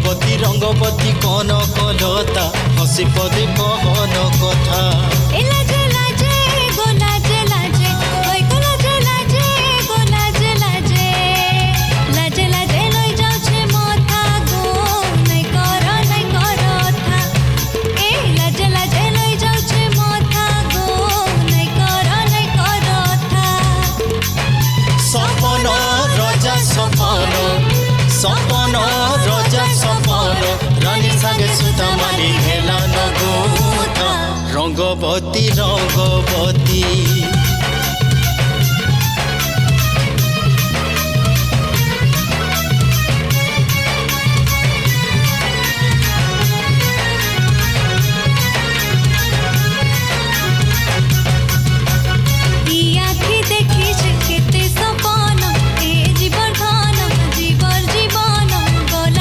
रंगवती कौन कलता हसी पदे कहन कथा लाजे लाजे गो लाजे लाजे ओय गो लाजे लाजे गो लाजे लाजे लाजे लाजे लई जाउछे माथा गो नै कर था ए लाजे लाजे लई जाउछे माथा गो नै कर था सपन रजा सपन रजा सपन रानी संगे सुता माली हेला नगोता रंगवती रंगवती।